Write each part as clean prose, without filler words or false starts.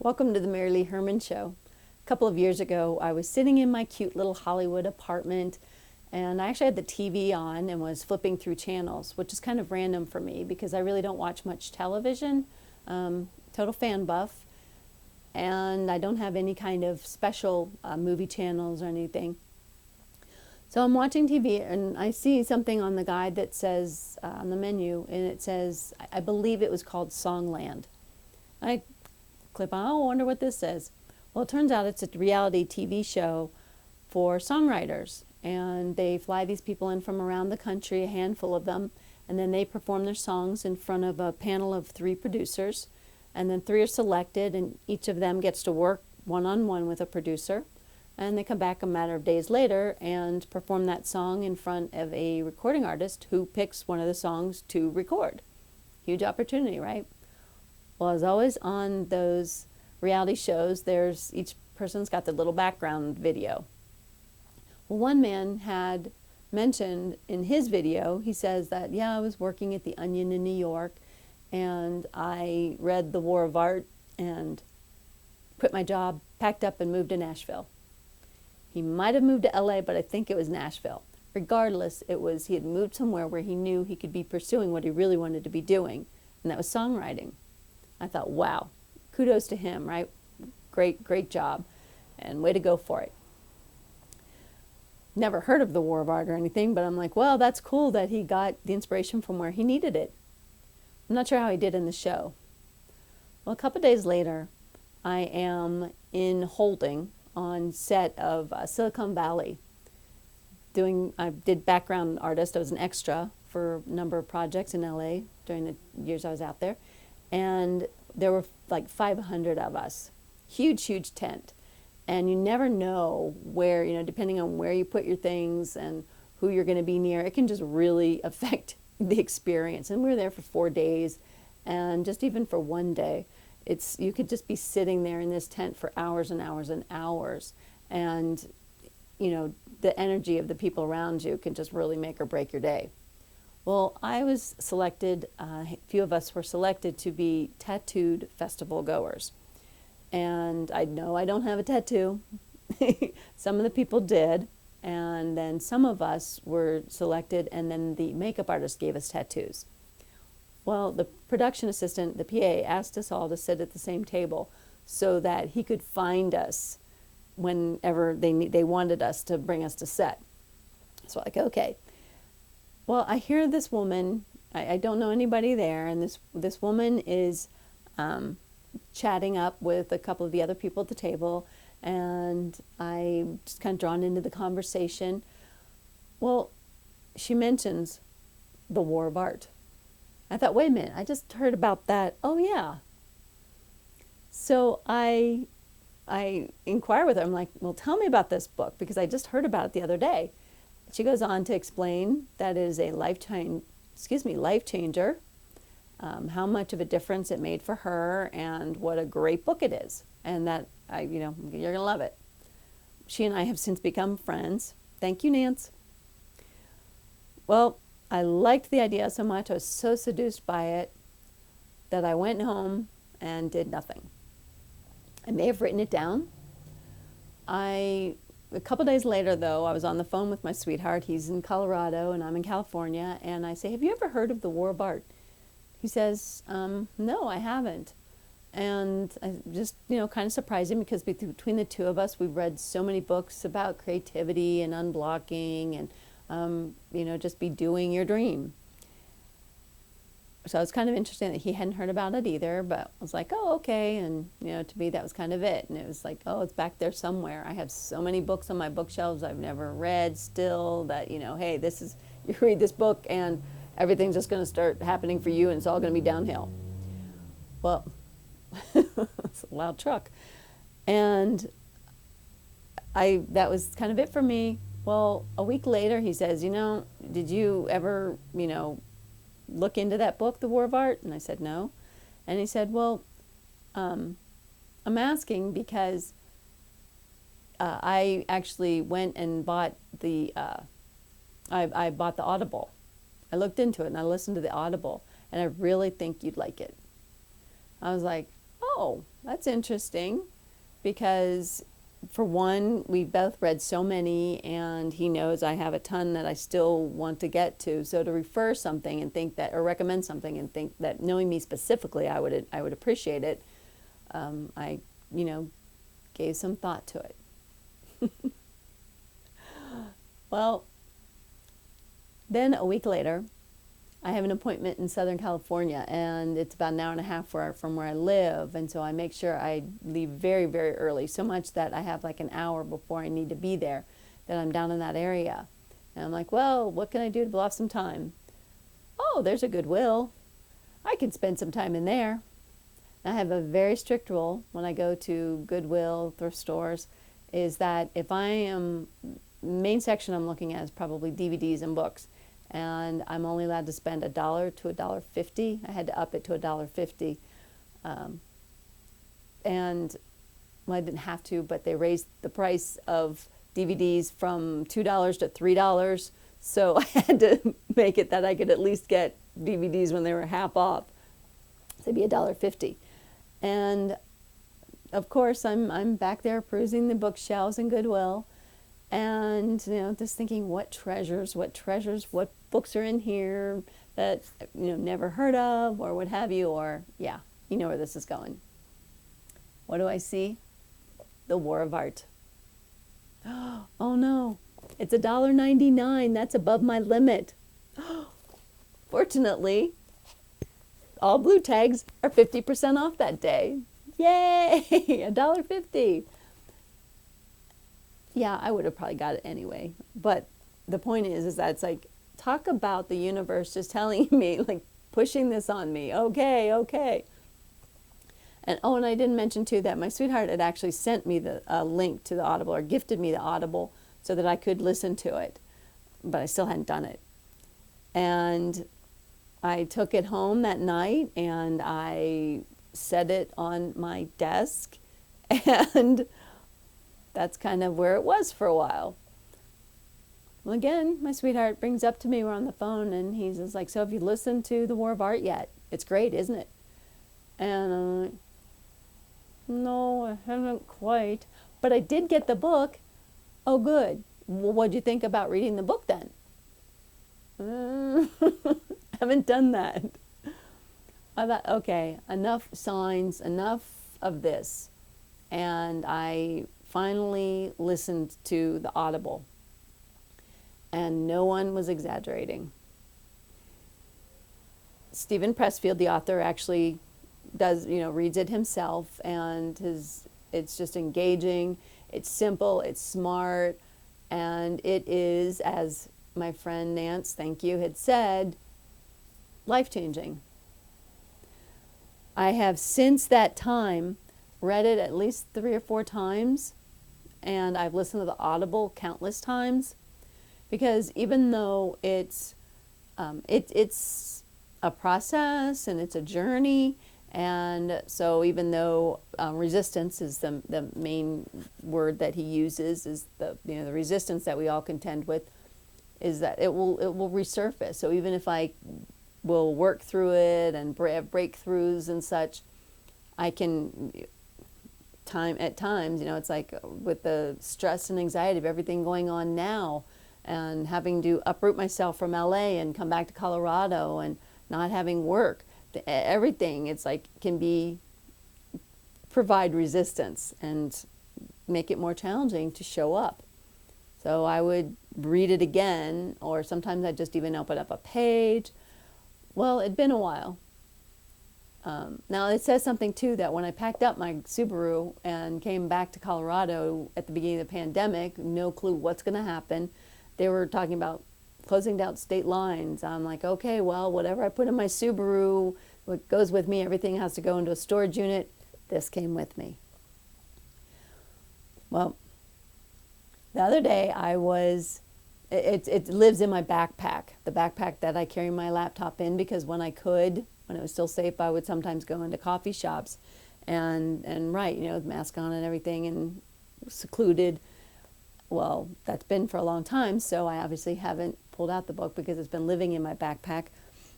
Welcome to the MaryLee Herrmann Show. A couple of years ago, I was sitting in my cute little Hollywood apartment, and I actually had the TV on and was flipping through channels, which is kind of random for me because I really don't watch much television. Total fan buff, and I don't have any kind of special movie channels or anything. So I'm watching TV, and I see something on the guide that says, on the menu, and it says, I believe it was called Songland. I clip on, oh, I wonder what this says. Well, it turns out it's a reality TV show for songwriters, and they fly these people in from around the country, a handful of them, and then they perform their songs in front of a panel of 3 producers, and then 3 are selected, and each of them gets to work one-on-one with a producer, and they come back a matter of days later and perform that song in front of a recording artist who picks one of the songs to record. Huge opportunity, right? Well, as always on those reality shows, each person's got their little background video. Well, one man had mentioned in his video, he says that, yeah, I was working at the Onion in New York, and I read The War of Art and quit my job, packed up, and moved to Nashville. He might have moved to LA, but I think it was Nashville. Regardless, he had moved somewhere where he knew he could be pursuing what he really wanted to be doing, and that was songwriting. I thought, wow, kudos to him, right? Great job, and way to go for it. Never heard of the War of Art or anything, but I'm like, well, that's cool that he got the inspiration from where he needed it. I'm not sure how he did in the show. Well, a couple of days later, I am in holding on set of Silicon Valley. I did background artist. I was an extra for a number of projects in LA during the years I was out there. And there were like 500 of us. Huge tent. And you never know where, depending on where you put your things and who you're going to be near, it can just really affect the experience. And we were there for 4 days, and just even for one day, you could just be sitting there in this tent for hours and hours and hours. And, the energy of the people around you can just really make or break your day. Well, I was selected, a few of us were selected to be tattooed festival goers. And I know I don't have a tattoo. Some of the people did. And then some of us were selected, and then the makeup artist gave us tattoos. Well, the production assistant, the PA, asked us all to sit at the same table so that he could find us whenever they wanted us to bring us to set. So okay. Well, I hear this woman, I don't know anybody there, and this woman is chatting up with a couple of the other people at the table, and I'm just kind of drawn into the conversation. Well, she mentions the War of Art. I thought, wait a minute, I just heard about that. Oh, yeah. So I inquire with her. I'm like, well, tell me about this book, because I just heard about it the other day. She goes on to explain that it is a life changer, how much of a difference it made for her, and what a great book it is, and that you're gonna love it. She and I have since become friends. Thank you, Nance. Well, I liked the idea so much, I was so seduced by it, that I went home and did nothing. I may have written it down. A couple days later, though, I was on the phone with my sweetheart. He's in Colorado, and I'm in California. And I say, have you ever heard of the War of Art? He says, no, I haven't. And I just, kind of surprised him, because between the two of us, we've read so many books about creativity and unblocking and, just be doing your dream. So it's kind of interesting that he hadn't heard about it either, but I was like, oh, okay. And, to me, that was kind of it. And it was like, oh, it's back there somewhere. I have so many books on my bookshelves I've never read still that, hey, you read this book and everything's just going to start happening for you, and it's all going to be downhill. Well, it's a loud truck. And that was kind of it for me. Well, a week later, he says, did you ever, look into that book, The War of Art? And I said, no. And he said, well, I'm asking because I actually went and bought I bought the Audible. I looked into it and I listened to the Audible, and I really think you'd like it. I was like, oh, that's interesting, because for one, we both read so many, and he knows I have a ton that I still want to get to. So to refer something and think that, or recommend something and think that, knowing me specifically, I would appreciate it. I, gave some thought to it. Well, then a week later, I have an appointment in Southern California, and it's about an hour and a half from where I live. And so I make sure I leave very, very early, so much that I have like an hour before I need to be there, that I'm down in that area. And I'm like, well, what can I do to blow off some time? Oh, there's a Goodwill. I can spend some time in there. And I have a very strict rule when I go to Goodwill, thrift stores, is that if I am, main section I'm looking at is probably DVDs and books, and I'm only allowed to spend $1 to $1.50. I had to up it to $1.50, and well, I didn't have to, but they raised the price of DVDs from $2 to $3, so I had to make it that I could at least get DVDs when they were half off. So it'd be $1.50, and of course I'm back there perusing the bookshelves in Goodwill, and just thinking, what treasures, what books are in here that never heard of, or what have you, or yeah, you know where this is going. What do I see? The War of Art. Oh no, it's $1.99. That's above my limit. Fortunately, all blue tags are 50% off that day. Yay! $1.50. Yeah, I would have probably got it anyway. But the point is that it's like, talk about the universe just telling me, like, pushing this on me. Okay. And and I didn't mention too that my sweetheart had actually sent me the link to the Audible, or gifted me the Audible, so that I could listen to it. But I still hadn't done it. And I took it home that night and I set it on my desk, and that's kind of where it was for a while. Well, again, my sweetheart brings up to me, we're on the phone, and he's just like, so have you listened to The War of Art yet? It's great, isn't it? And I'm like, no, I haven't quite. But I did get the book. Oh, good. Well, what'd you think about reading the book then? Haven't done that. I thought, okay, enough signs, enough of this. And I finally listened to the Audible. And no one was exaggerating. Stephen Pressfield, the author, actually does, reads it himself, and it's just engaging, it's simple, it's smart, and it is, as my friend Nance, thank you, had said, life-changing. I have since that time read it at least 3 or 4 times, and I've listened to the Audible countless times, because even though it's a process and it's a journey, and so even though resistance is the main word that he uses, is the resistance that we all contend with, is that it will resurface. So even if I will work through it and have breakthroughs and such, I can at times, it's like with the stress and anxiety of everything going on now, and having to uproot myself from LA and come back to Colorado, and not having work, everything, it's like, can provide resistance and make it more challenging to show up. So I would read it again, or sometimes I'd just even open up a page. Well, it'd been a while. Now it says something too, that when I packed up my Subaru and came back to Colorado at the beginning of the pandemic, no clue what's going to happen. They were talking about closing down state lines. I'm like, okay, well, whatever I put in my Subaru, what goes with me, everything has to go into a storage unit. This came with me. Well, the other day it lives in my backpack, the backpack that I carry my laptop in, because when it was still safe, I would sometimes go into coffee shops and write, with mask on and everything, and secluded. Well, that's been for a long time, so I obviously haven't pulled out the book because it's been living in my backpack.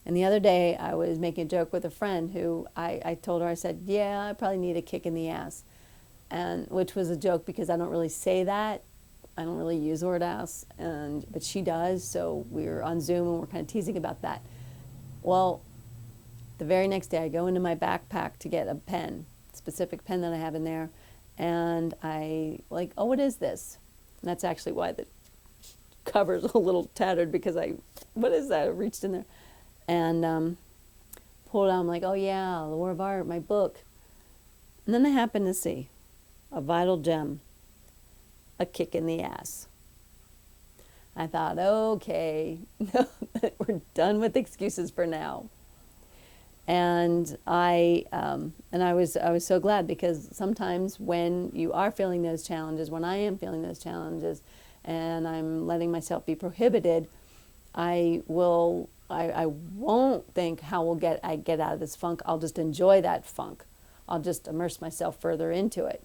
And the other day I was making a joke with a friend who I told her, I said, yeah, I probably need a kick in the ass. And which was a joke because I don't really say that. I don't really use the word ass, but she does. So we were on Zoom and we're kind of teasing about that. Well, the very next day I go into my backpack to get a pen, specific pen that I have in there. And I like, oh, what is this? And that's actually why the cover's a little tattered because what is that? I reached in there and pulled out. I'm like, oh yeah, The War of Art, my book. And then I happened to see a vital gem, a kick in the ass. I thought, okay, we're done with excuses for now. And I was so glad because sometimes when you are feeling those challenges, when I am feeling those challenges, and I'm letting myself be prohibited, I won't think how I get out of this funk. I'll just enjoy that funk. I'll just immerse myself further into it.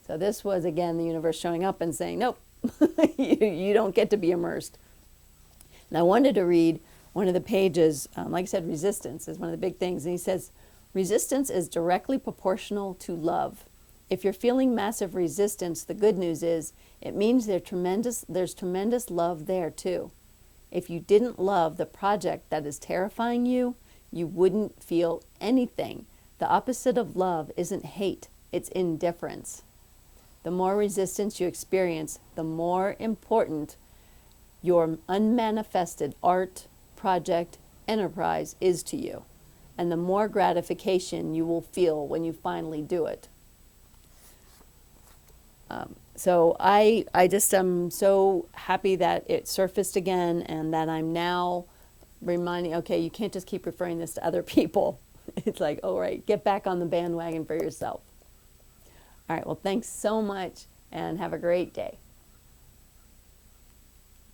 So this was again the universe showing up and saying, nope, you don't get to be immersed. And I wanted to read one of the pages, like I said, resistance is one of the big things. And he says, resistance is directly proportional to love. If you're feeling massive resistance, the good news is it means there's tremendous love there too. If you didn't love the project that is terrifying you, you wouldn't feel anything. The opposite of love isn't hate, it's indifference. The more resistance you experience, the more important your unmanifested art, project, enterprise is to you, and the more gratification you will feel when you finally do it. So I just am so happy that it surfaced again and that I'm now reminding, okay, you can't just keep referring this to other people. It's like, all right, get back on the bandwagon for yourself. All right, well, thanks so much and have a great day.